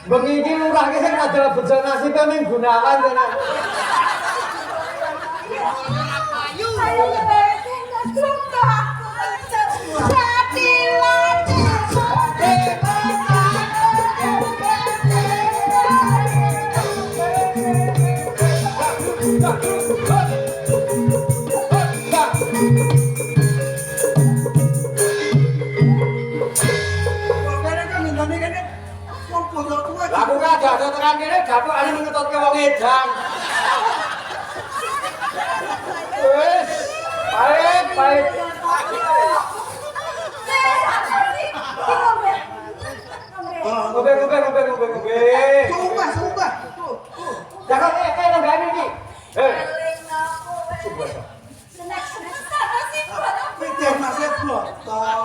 Bengi iki lurah ki sing adalah bejo nasibe ning Gunawan tenan. Ayo Aku gak ada tekan kene gapuk ane ngetutke wong edan. Wis, baik. Ngombe. Sumpah. Jangan nenggane iki. Sumpah. Senek sana sih kok. Pikir masih blotor.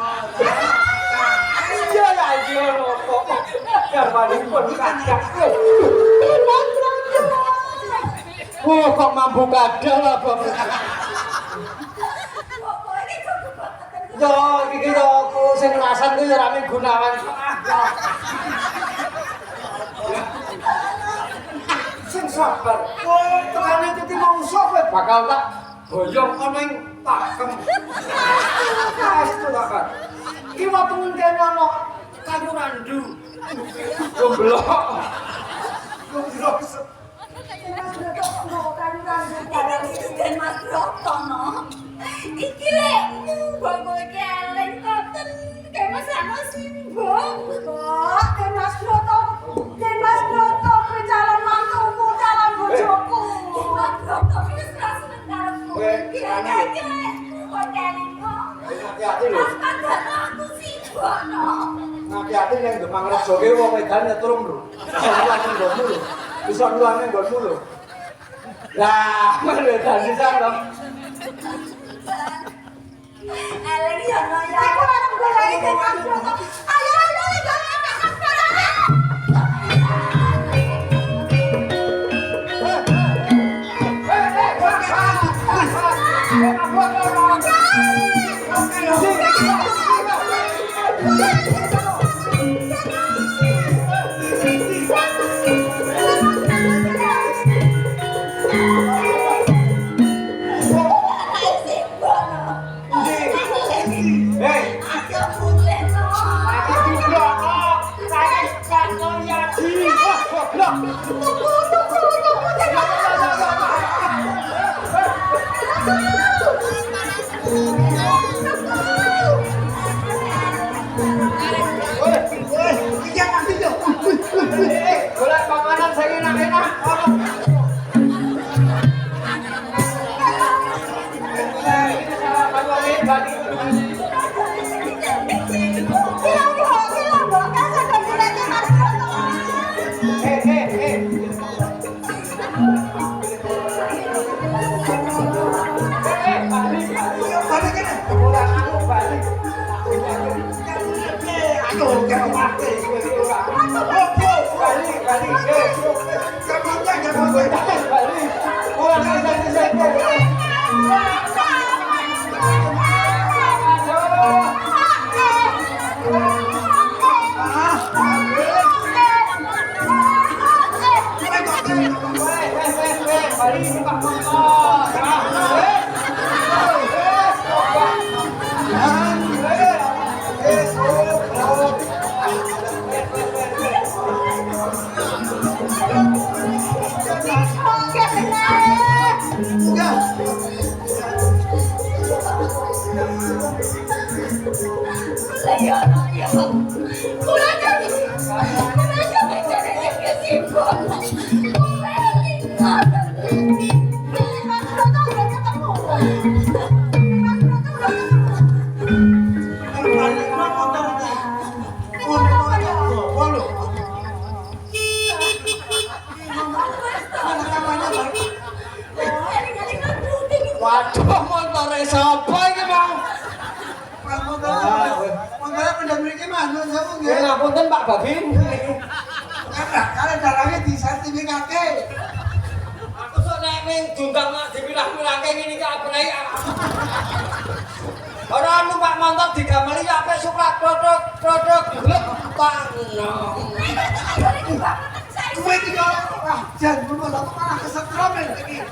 Iya kok. Ya paling pun kacak. Kok mampu kadal lah, Bang. Yo, iki yo sing rasan ku ya rame Gunawan. Sing sabar. Tekane titi mongso kowe bakal tak boyong ana ing pakem. Kaestu bakal. Iki watu ngene ana kayu randu. Goblok. Mas Brotono. Iki lek mbok iki eleng koten kayak Mas Ano simbong. Kok Mas Brotono calon mantuku, calon bojoku. Mas Brotono wis ra seneng karo kowe. Iki kok kelingko. Hati-hati lho. Aku simbono. Hati-hati ning Demang Rejo ki wong edan nyetrung lho. Langsung nggonmu lho. Bisa nulane nggonmu lho. Lah, lho dadi sampe. Eleng ya no ya. Aku arep goleki Mas Broto. Ayo jangan makan barang. Golek panganan sing enak-enak. Balik. kembali ini Pak Montor. Waduh, montore sapa iki, Bang? Montore pendam mriki manut sapa nggih? Ngapunten Pak Bagin. Kalian dalange disertifikate. Aku sok nek ning dundang dipilah-pilahke ngene iki aprai. Ora anu Pak Montor digameli apik suprat produk glek tang. Kuwi iki jan ngono lho malah kesetrum iki.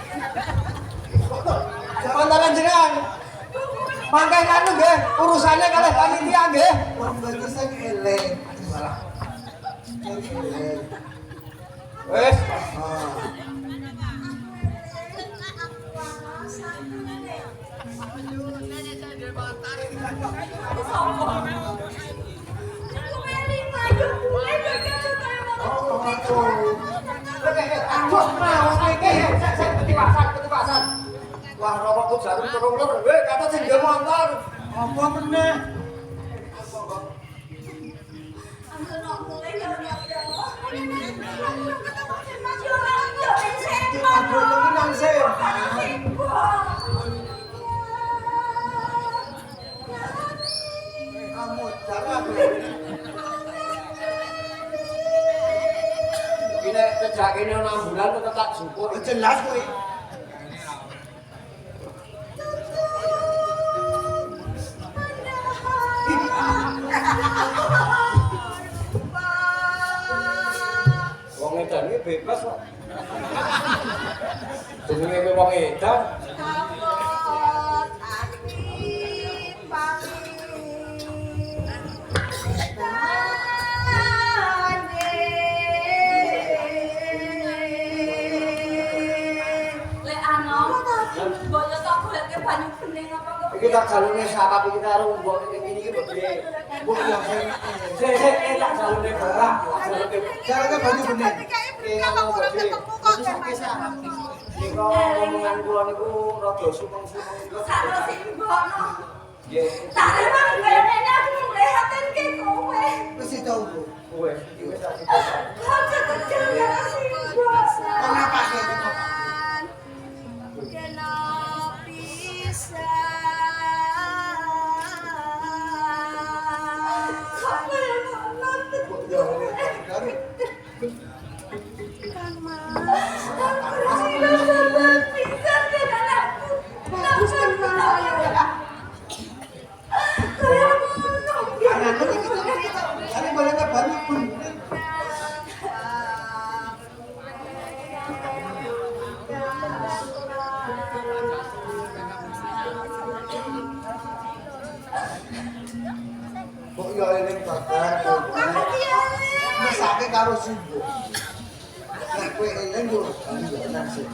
Pantaran jenengan. Mangke anu nggih, urusane kalih panitia nggih. Mboten sing elek. Salah. Wes. Wah, rokokku jarum terulur. Weh, kata sing nggo motor. Apa meneh? Kamu jangan. Ini sejak ini 6 bulan tetap syukur. Jelas kuwi. Wong edan iki bebas kok. Jenenge wong edan. Iki tak jalune sapa iki karo mbok ngene iki mbok piye? Mbok yo sing tak jalune berak. Jarane banyu bening. Nika omongan kula niku rada sumeng-sumeng niku. Sakno simbono. Nggih. Tak emang kene aku ngelihatin ke kowe. Wis tau. Wes iki wis tak Kok kecil ya simbono. Kenapa sih? Kok yo eling babar. Mesake karo simbo. Nek kowe eling yo enak sih.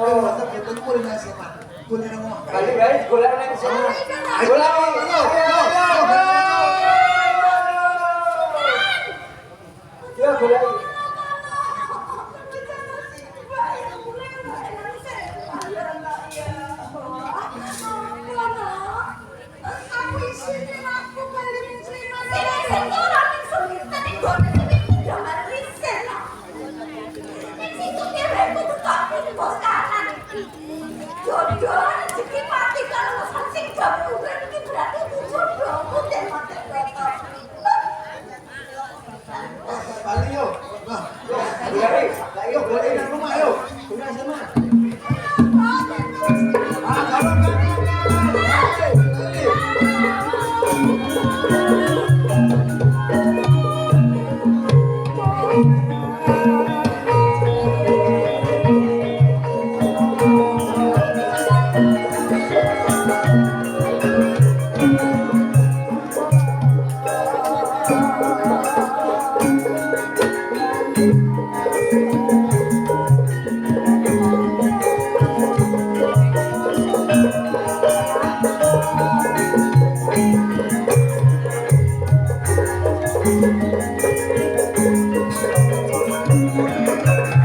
Oh, tapi itu kuliner sih, Pak. Kuliner ngomong. Balik guys, golek nang sono. Golek. Ya golek. ini bos kanan. Jodoh rezeki mati kalau urusan sing jaburan ini berarti itu jodohku dan mati betok. Balik yuk. Nah, yuk, balik ke rumah yuk. Sudah sana. Kalau enggak